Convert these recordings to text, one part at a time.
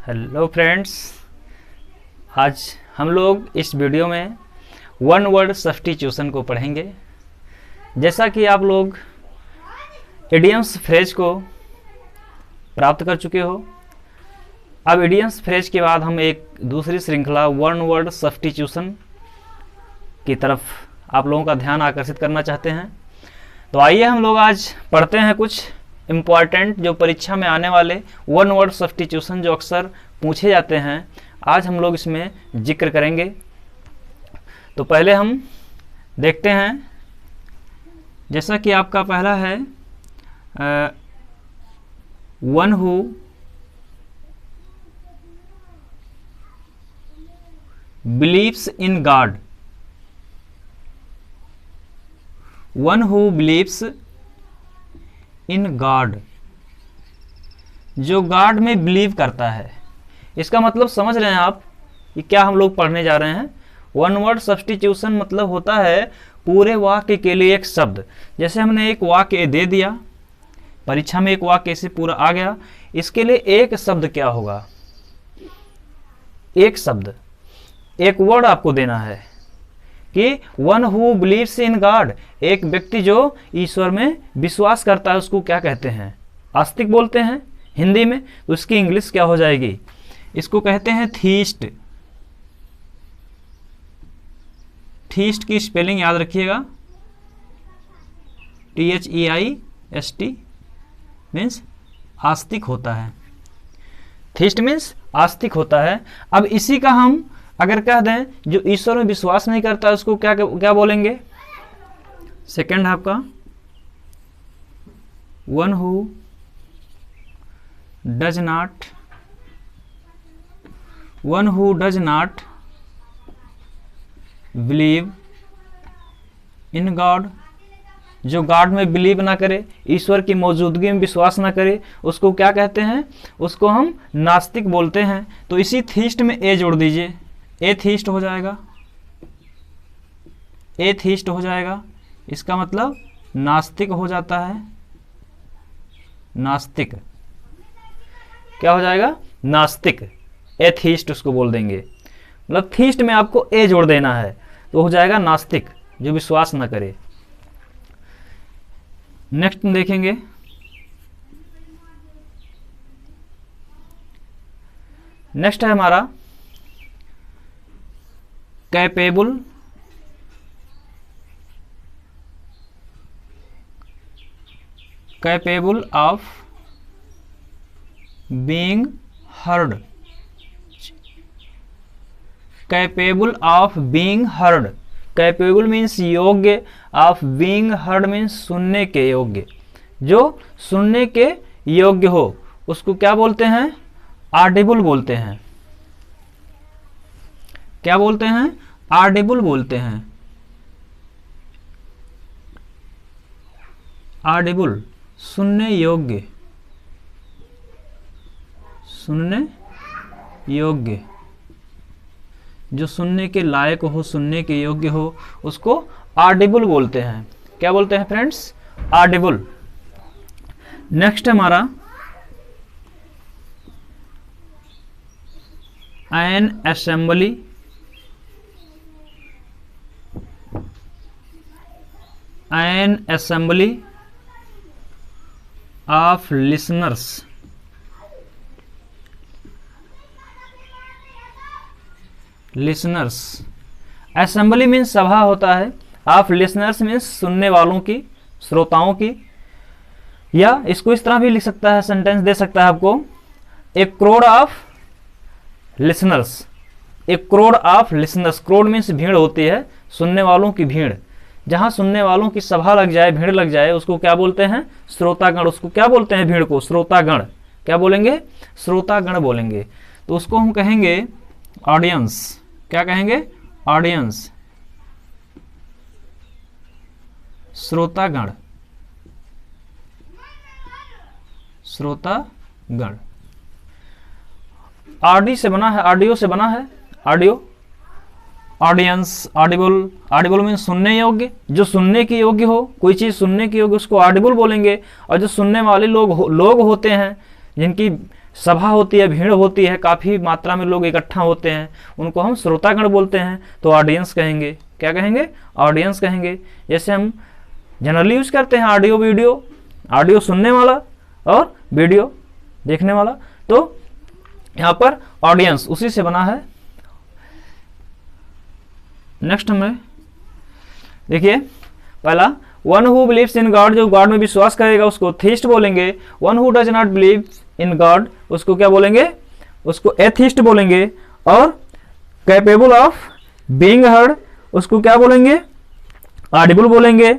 Hello friends, आज हम लोग इस वीडियो में वन वर्ड सब्स्टिट्यूशन को पढ़ेंगे। जैसा कि आप लोग इडियम्स फ्रेज को प्राप्त कर चुके हो, अब इडियम्स फ्रेज के बाद हम एक दूसरी श्रृंखला वन वर्ड सब्स्टिट्यूशन की तरफ आप लोगों का ध्यान आकर्षित करना चाहते हैं। तो आइए हम लोग आज पढ़ते हैं कुछ इम्पॉर्टेंट जो परीक्षा में आने वाले वन वर्ड सब्स्टिट्यूशन जो अक्सर पूछे जाते हैं, आज हम लोग इसमें जिक्र करेंगे। तो पहले हम देखते हैं, जैसा कि आपका पहला है one who believes in God. One who believes in God, जो गॉड में बिलीव करता है। इसका मतलब समझ रहे हैं आप कि क्या हम लोग पढ़ने जा रहे हैं। वन वर्ड सब्स्टिट्यूशन मतलब होता है पूरे वाक्य के लिए एक शब्द। जैसे हमने एक वाक्य दे दिया, परीक्षा में एक वाक्य से पूरा आ गया, इसके लिए एक शब्द क्या होगा, एक शब्द, एक वर्ड आपको देना है कि one who believes in God, एक व्यक्ति जो ईश्वर में विश्वास करता है उसको क्या कहते हैं, आस्तिक बोलते हैं हिंदी में। तो उसकी इंग्लिश क्या हो जाएगी, इसको कहते हैं थीस्ट। थीस्ट की स्पेलिंग याद रखिएगा, THEIST मीन्स आस्तिक होता है। थीस्ट मीन्स आस्तिक होता है। अब इसी का हम अगर कह दें जो ईश्वर में विश्वास नहीं करता उसको क्या क्या बोलेंगे। सेकंड है आपका one who does not, one who does not believe in God, जो गॉड में बिलीव ना करे, ईश्वर की मौजूदगी में विश्वास ना करे, उसको क्या कहते हैं, उसको हम नास्तिक बोलते हैं। तो इसी थीस्ट में ए जोड़ दीजिए, एथीस्ट हो जाएगा, एथीस्ट हो जाएगा। इसका मतलब नास्तिक हो जाता है, नास्तिक क्या हो जाएगा, नास्तिक, एथीस्ट उसको बोल देंगे। मतलब थीस्ट में आपको ए जोड़ देना है तो हो जाएगा नास्तिक, जो विश्वास न करे। नेक्स्ट देखेंगे, नेक्स्ट है हमारा capable, capable of being heard, capable of being heard. Capable means योग्य, ऑफ बीइंग हर्ड मीन्स सुनने के योग्य। जो सुनने के योग्य हो उसको क्या बोलते हैं, ऑडिबल बोलते हैं। क्या बोलते हैं, ऑडिबल बोलते हैं, ऑडिबल सुनने योग्य, सुनने योग्य, जो सुनने के लायक हो, सुनने के योग्य हो, उसको ऑडिबल बोलते हैं। क्या बोलते हैं फ्रेंड्स, ऑडिबल। नेक्स्ट हमारा N assembly, N assembly of listeners, listeners. Assembly means सभा होता है, ऑफ लिसनर्स मीन्स सुनने वालों की, श्रोताओं की। या इसको इस तरह भी लिख सकता है, सेंटेंस दे सकता है आपको, a crowd of listeners, a crowd of listeners. Crowd means भीड़ होती है, सुनने वालों की भीड़। जहां सुनने वालों की सभा लग जाए, भीड़ लग जाए, उसको क्या बोलते हैं, श्रोतागण। उसको क्या बोलते हैं, भीड़ को श्रोतागण। क्या बोलेंगे, श्रोतागण बोलेंगे। तो उसको हम कहेंगे ऑडियंस। क्या कहेंगे, ऑडियंस, श्रोतागण, श्रोतागण। ऑडी से बना है, ऑडियो से बना है, audio. Audience, Audible, Audible mean सुनने योग्य, जो सुनने की योग्य हो, कोई चीज़ सुनने की योग्य उसको ऑडिबल बोलेंगे। और जो सुनने वाले लोग होते हैं, जिनकी सभा होती है, भीड़ होती है, काफ़ी मात्रा में लोग इकट्ठा होते हैं, उनको हम श्रोतागण बोलते हैं, तो ऑडियंस कहेंगे। क्या कहेंगे? ऑडियंस कहेंगे। जैसे हम जनरली यूज करते हैं ऑडियो वीडियो, ऑडियो सुनने वाला और वीडियो देखने वाला, तो यहाँ पर ऑडियंस उसी से बना है। नेक्स्ट हमें देखिए, पहला one who believes in God, जो गॉड में विश्वास करेगा उसको थीस्ट बोलेंगे। One who does not believe in God, उसको क्या बोलेंगे? उसको एथिस्ट बोलेंगे। और कैपेबल ऑफ बीइंग हर्ड, उसको क्या बोलेंगे? ऑडिबल बोलेंगे।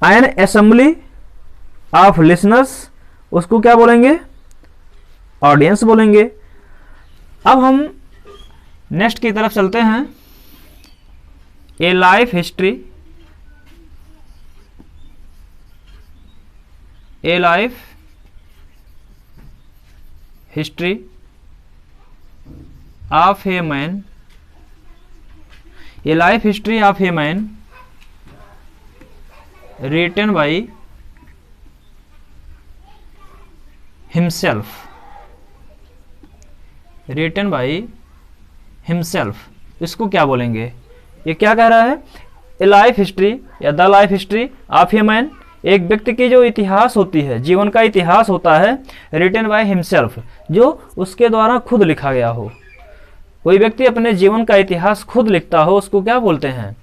एन असेंबली ऑफ लिसनर्स, उसको क्या बोलेंगे? ऑडियंस बोलेंगे। अब हम नेक्स्ट की तरफ चलते हैं। A life history, a life history of a man, a life history of a man written by himself, written by himself, इसको क्या बोलेंगे? ये क्या कह रहा है? ए लाइफ हिस्ट्री या the life history of a man, एक व्यक्ति की जो इतिहास होती है, जीवन का इतिहास होता है, रिटन बाय हिमसेल्फ, जो उसके द्वारा खुद लिखा गया हो। कोई व्यक्ति अपने जीवन का इतिहास खुद लिखता हो, उसको क्या बोलते हैं?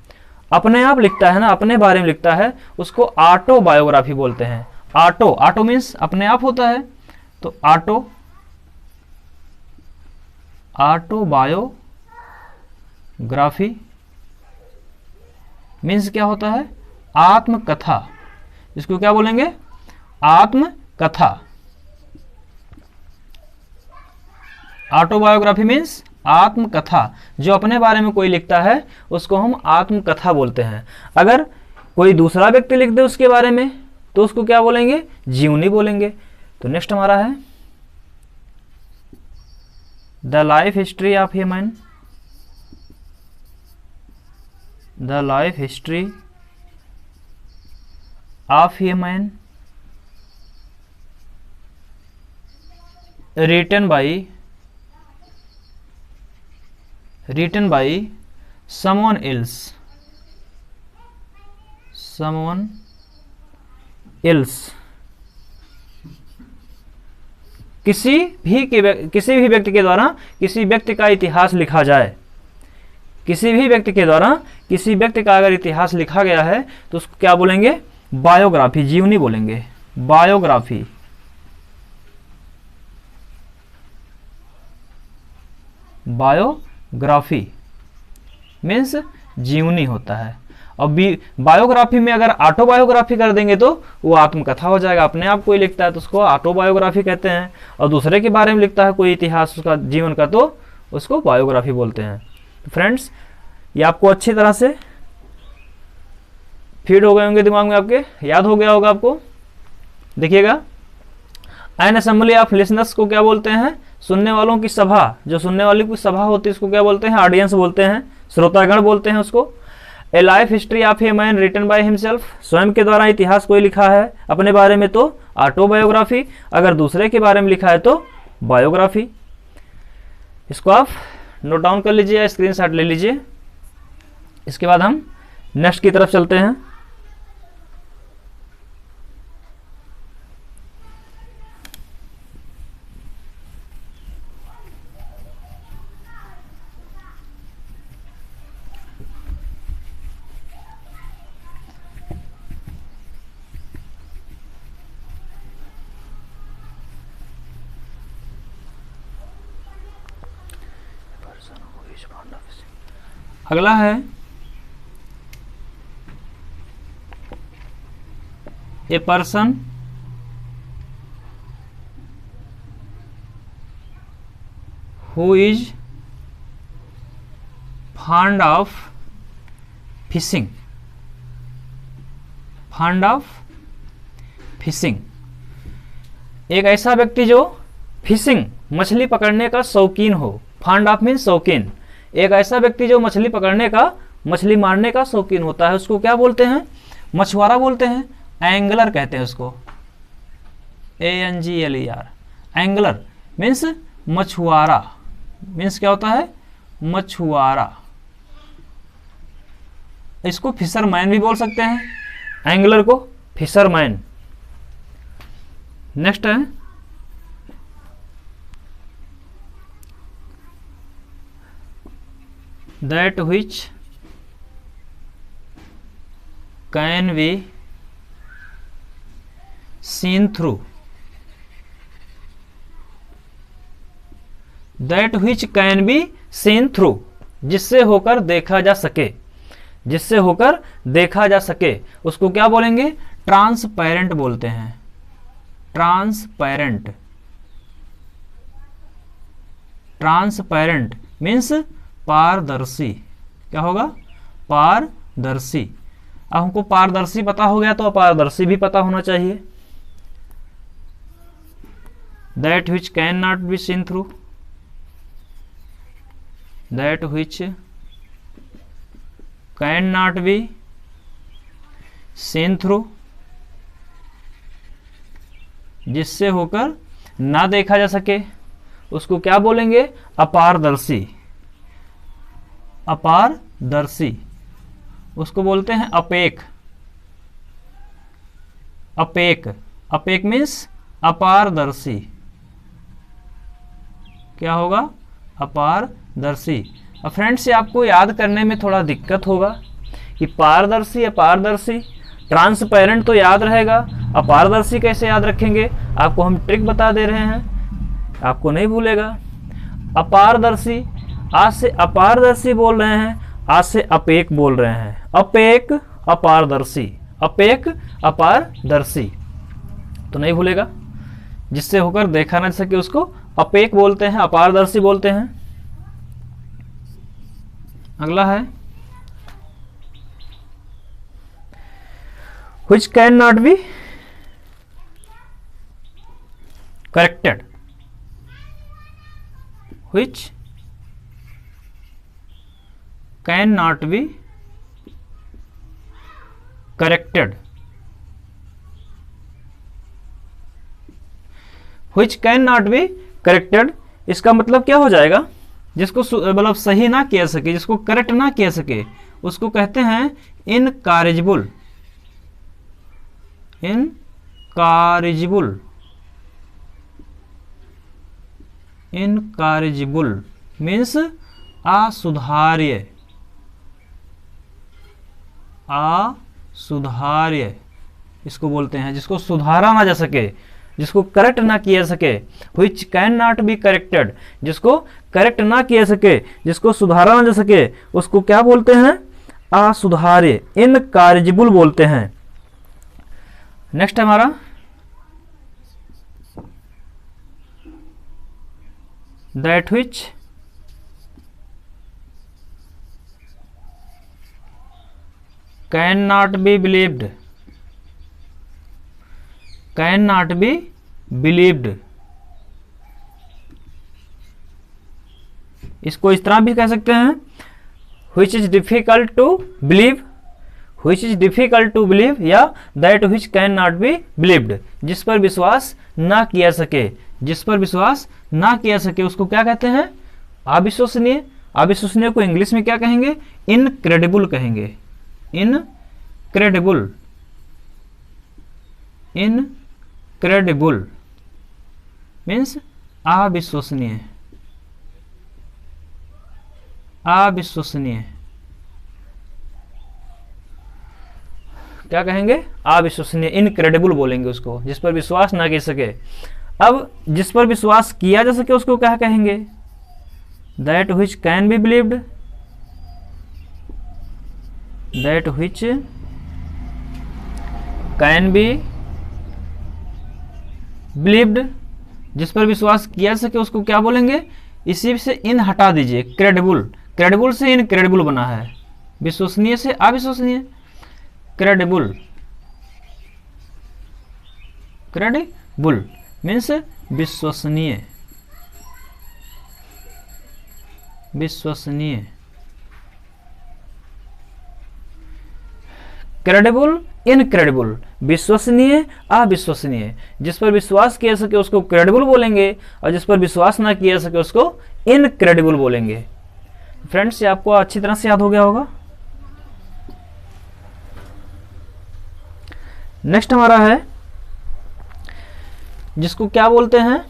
अपने आप लिखता है ना, अपने बारे में लिखता है, उसको ऑटोबायोग्राफी बोलते हैं। ऑटो, ऑटो मीन्स अपने आप होता है, तो ऑटोबायोग्राफी मीन्स क्या होता है? आत्मकथा। इसको क्या बोलेंगे? आत्मकथा। ऑटोबायोग्राफी मीन्स आत्मकथा। जो अपने बारे में कोई लिखता है उसको हम आत्मकथा बोलते हैं। अगर कोई दूसरा व्यक्ति लिख दे उसके बारे में तो उसको क्या बोलेंगे? जीवनी बोलेंगे। तो नेक्स्ट हमारा है the life history of a man, the life history of a man written by someone else, किसी भी व्यक्ति के द्वारा किसी व्यक्ति का इतिहास लिखा जाए, किसी भी व्यक्ति के द्वारा किसी व्यक्ति का अगर इतिहास लिखा गया है तो उसको क्या बोलेंगे? बायोग्राफी, जीवनी बोलेंगे। बायोग्राफी, बायोग्राफी मीन्स जीवनी होता है। और बायोग्राफी में अगर ऑटोबायोग्राफी कर देंगे तो वो आत्मकथा हो जाएगा। अपने आप कोई लिखता है तो उसको ऑटोबायोग्राफी कहते हैं, और दूसरे के बारे में लिखता है कोई इतिहास उसका जीवन का तो उसको बायोग्राफी बोलते हैं। तो फ्रेंड्स, ये आपको अच्छी तरह से फीड हो गए होंगे दिमाग में, आपके याद हो गया होगा आपको। देखिएगा, एन असेंबली ऑफ लिसनर्स को क्या बोलते हैं? सुनने वालों की सभा। जो सुनने वालों की सभा होती है उसको क्या बोलते हैं? ऑडियंस बोलते हैं, श्रोतागण बोलते हैं उसको। A life history of a man written by himself, स्वयं के द्वारा इतिहास कोई लिखा है अपने बारे में तो ऑटोबायोग्राफी, अगर दूसरे के बारे में लिखा है तो बायोग्राफी। इसको आप नोट डाउन कर लीजिए या स्क्रीनशॉट ले लीजिए। इसके बाद हम नेक्स्ट की तरफ चलते हैं। अगला है ए person who is fond of fishing, fond of fishing. एक ऐसा व्यक्ति जो फिशिंग मछली पकड़ने का शौकीन हो। फॉन्ड ऑफ मीन्स शौकीन। एक ऐसा व्यक्ति जो मछली पकड़ने का, मछली मारने का शौकीन होता है उसको क्या बोलते हैं? मछुआरा बोलते हैं, एंगलर कहते हैं उसको। ANGLER, angler. मीन्स मछुआरा, मीन्स क्या होता है, मछुआरा। इसको फिशरमैन भी बोल सकते हैं, एंगलर को फिशरमैन। नेक्स्ट है that which can be seen through, that which can be seen through, जिससे होकर देखा जा सके, जिससे होकर देखा जा सके, उसको क्या बोलेंगे, ट्रांसपेरेंट बोलते हैं, ट्रांसपेरेंट। ट्रांसपेरेंट मीन्स पारदर्शी, क्या होगा, पारदर्शी। अब हमको पारदर्शी पता हो गया तो अपारदर्शी भी पता होना चाहिए। That which can not be seen through, that which can not be seen through, जिससे होकर ना देखा जा सके, उसको क्या बोलेंगे, अपारदर्शी, अपारदर्शी। उसको बोलते हैं अपेक, अपेक, अपेक मीन्स अपारदर्शी, क्या होगा, अपारदर्शी। अब फ्रेंड्स ये आपको याद करने में थोड़ा दिक्कत होगा कि पारदर्शी, अपारदर्शी, ट्रांसपेरेंट तो याद रहेगा, अपारदर्शी कैसे याद रखेंगे, आपको हम ट्रिक बता दे रहे हैं, आपको नहीं भूलेगा। अपारदर्शी, आज से अपारदर्शी बोल रहे हैं, आज से अपेक बोल रहे हैं, अपेक अपारदर्शी, अपेक अपारदर्शी, तो नहीं भूलेगा। जिससे होकर देखा ना सके उसको अपेक बोलते हैं, अपारदर्शी बोलते हैं। अगला है which can not be corrected, which can not be corrected, which can not be corrected, इसका मतलब क्या हो जाएगा, जिसको मतलब सही ना किया सके, जिसको करेक्ट ना किया सके, उसको कहते हैं इनकॉरिजिबल, इनकॉरिजिबल, इनकॉरिजिबल मीन्स असुधार्य, असुधार्य इसको बोलते हैं, जिसको सुधारा ना जा सके, जिसको करेक्ट ना किया सके, which can not be corrected, जिसको करेक्ट ना किया सके, जिसको सुधारा ना जा सके, उसको क्या बोलते हैं, असुधार्य, इनकॉरिजिबल बोलते हैं। नेक्स्ट हमारा that which can not be believed, can not be believed, इसको इस तरह भी कह सकते हैं which is difficult to believe, which is difficult to believe, या that which can not be believed, जिस पर विश्वास ना किया सके, जिस पर विश्वास ना किया सके, उसको क्या कहते हैं, अविश्वसनीय। अविश्वसनीय को इंग्लिश में क्या कहेंगे, इनक्रेडिबल कहेंगे, इनक्रेडिबल, इनक्रेडिबल मीन्स अविश्वसनीय, अविश्वसनीय, क्या कहेंगे, अविश्वसनीय, इनक्रेडिबल बोलेंगे उसको, जिस पर विश्वास ना किया सके। अब जिस पर विश्वास किया जा सके उसको क्या कहेंगे, that which can be believed, that which can be believed, जिस पर विश्वास किया जा सके उसको क्या बोलेंगे, इसी से इन हटा दीजिए, क्रेडिबल, क्रेडिबल से इनक्रेडिबल बना है, विश्वसनीय से अविश्वसनीय, क्रेडिबल, क्रेडिबल मीन्स विश्वसनीय, विश्वसनीय, क्रेडिबल, इनक्रेडिबल विश्वसनीय, अविश्वसनीय। जिस पर विश्वास किया जा सके उसको क्रेडिबल बोलेंगे, और जिस पर विश्वास ना किया जा सके उसको इनक्रेडिबल बोलेंगे। फ्रेंड्स, ये आपको अच्छी तरह से याद हो गया होगा। नेक्स्ट हमारा है, जिसको क्या बोलते हैं,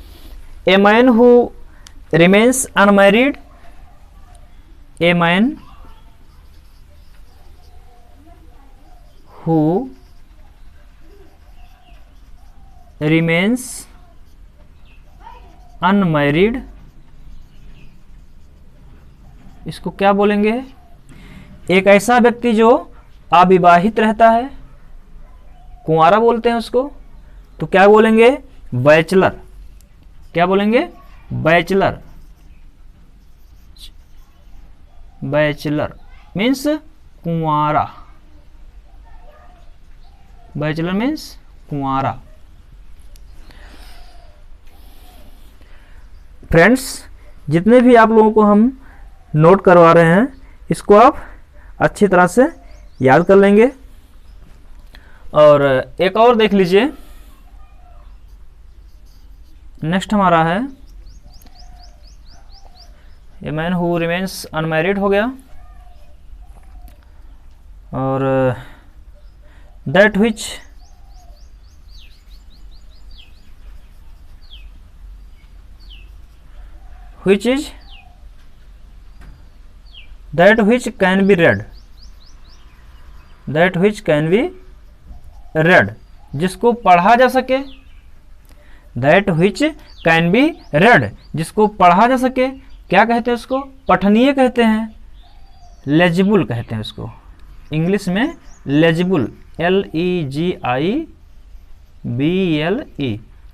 a man who remains unmarried, a man who remains unmarried, इसको क्या बोलेंगे, एक ऐसा व्यक्ति जो अविवाहित रहता है, कुंवारा बोलते हैं उसको, तो क्या बोलेंगे, बैचलर। क्या बोलेंगे, बैचलर। बैचलर मीन्स कुंवारा, बैचलर मीन्स कुंवारा। फ्रेंड्स, जितने भी आप लोगों को हम नोट करवा रहे हैं इसको आप अच्छी तरह से याद कर लेंगे। और एक और देख लीजिए, नेक्स्ट हमारा है, a man who remains unmarried हो गया, और that which is that which can be read, that which can be read, जिसको पढ़ा जा सके, that which can be read, जिसको पढ़ा जा सके, क्या कहते हैं उसको, पठनीय कहते हैं, legible कहते हैं उसको, इंग्लिश में legible, L-E-G-I-B-L-E,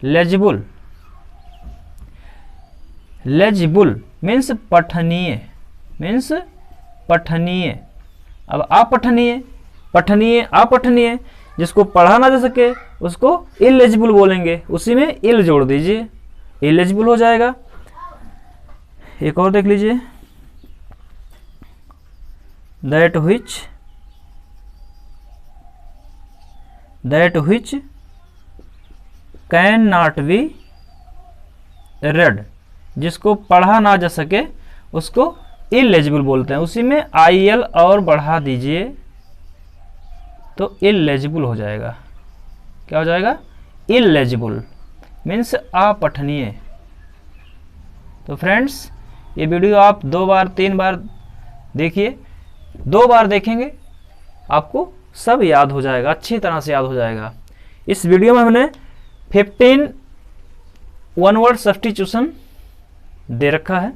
legible, legible means पठनीय, मीन्स पठनीय। अब अपठनीय, पठनीय, अपठनीय, जिसको पढ़ा ना जा सके उसको इलेजिबल बोलेंगे, उसी में इल जोड़ दीजिए, इलेजिबल हो जाएगा। एक और देख लीजिए, that which can not be red, जिसको पढ़ा ना जा सके उसको इलेजिबल बोलते हैं, उसी में IL और बढ़ा दीजिए तो इलेजिबल हो जाएगा। क्या हो जाएगा, इलेजिबल मीन्स अपठनीय। तो फ्रेंड्स, ये वीडियो आप 2 बार 3 बार देखिए, 2 बार देखेंगे आपको सब याद हो जाएगा, अच्छी तरह से याद हो जाएगा। इस वीडियो में हमने 15 वन वर्ड सब्स्टिट्यूशन दे रखा है,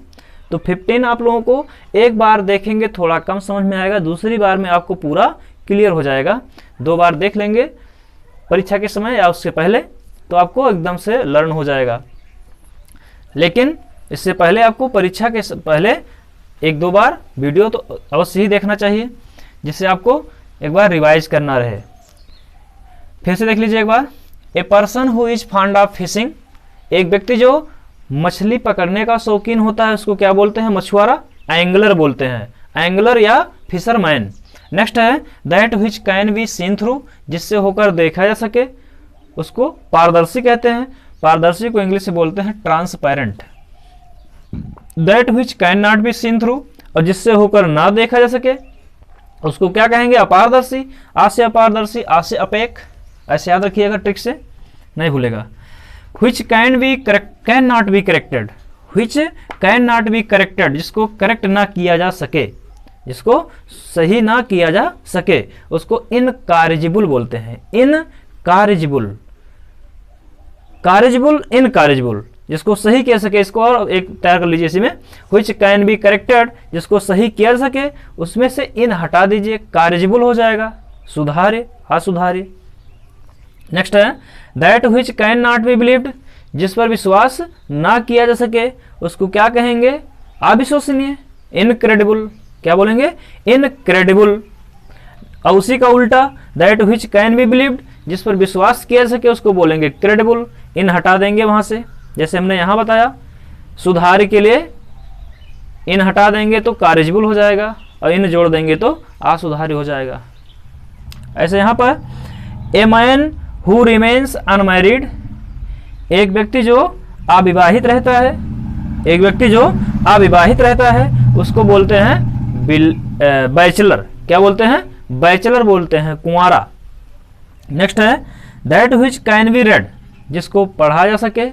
तो 15 आप लोगों को एक बार देखेंगे थोड़ा कम समझ में आएगा, दूसरी बार में आपको पूरा क्लियर हो जाएगा। 2 बार देख लेंगे परीक्षा के समय या उससे पहले तो आपको एकदम से लर्न हो जाएगा। लेकिन इससे पहले आपको परीक्षा के पहले 1-2 बार वीडियो तो अवश्य ही देखना चाहिए, जिससे आपको एक बार रिवाइज करना रहे। फिर से देख लीजिए एक बार, a person who is fond of fishing, एक व्यक्ति जो मछली पकड़ने का शौकीन होता है उसको क्या बोलते हैं, मछुआरा, एंगलर बोलते हैं, एंगलर या फिशरमैन। नेक्स्ट है that which can be seen through, जिससे होकर देखा जा सके उसको पारदर्शी कहते हैं, पारदर्शी को इंग्लिश से बोलते हैं transparent. That which can not be seen through, और जिससे होकर ना देखा जा सके उसको क्या कहेंगे, अपारदर्शी। आ से अपारदर्शी, आ से अपेक, ऐसे याद रखिएगा, ट्रिक से नहीं भूलेगा। which can not be corrected, which can not be corrected, जिसको करेक्ट ना किया जा सके, जिसको सही ना किया जा सके उसको इनकॉरिजिबल बोलते हैं, इनकॉरिजिबल, कॉरिजिबल, इनकॉरिजिबल, जिसको सही किया सके। इसको और एक तैयार कर लीजिए इसी में, which can be corrected, जिसको सही किया जा सके उसमें से इन हटा दीजिए, कॉरिजिबल हो जाएगा, सुधारे, असुधारे। नेक्स्ट है that which can not be believed, जिस पर विश्वास ना किया जा सके उसको क्या कहेंगे, अविश्वसनीय, इनक्रेडिबल। क्या बोलेंगे, इनक्रेडिबल। और उसी का उल्टा that which can be believed, जिस पर विश्वास किया जा सके उसको बोलेंगे क्रेडिबल, इन हटा देंगे वहां से, जैसे हमने यहां बताया। सुधार के लिए इन हटा देंगे तो कॉरिजिबल हो जाएगा, और इन जोड़ देंगे तो असुधारी हो जाएगा। ऐसे यहां पर a man who remains unmarried, एक व्यक्ति जो अविवाहित रहता है, एक व्यक्ति जो अविवाहित रहता है उसको बोलते हैं बैचलर। क्या बोलते हैं? बैचलर बोलते हैं, कुंवारा। नेक्स्ट है that which can be red, जिसको पढ़ा जा सके,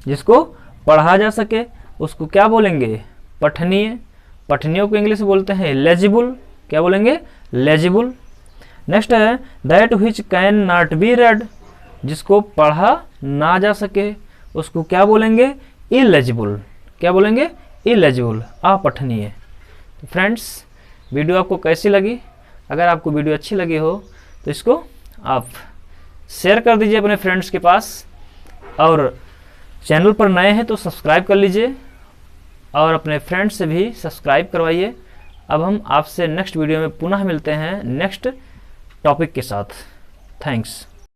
जिसको पढ़ा जा सके उसको क्या बोलेंगे? पठनीय। पठनीयों को इंग्लिश बोलते हैं लेजिबल। क्या बोलेंगे? लेजिबल। नेक्स्ट है that which can not be red, जिसको पढ़ा ना जा सके उसको क्या बोलेंगे? इलेजिबल। क्या बोलेंगे? इलेजिबल, अपठनीय। तो फ्रेंड्स, वीडियो आपको कैसी लगी? अगर आपको वीडियो अच्छी लगी हो तो इसको आप शेयर कर दीजिए अपने फ्रेंड्स के पास, और चैनल पर नए हैं तो सब्सक्राइब कर लीजिए और अपने फ्रेंड्स से भी सब्सक्राइब करवाइए। अब हम आपसे नेक्स्ट वीडियो में पुनः मिलते हैं नेक्स्ट टॉपिक के साथ। थैंक्स।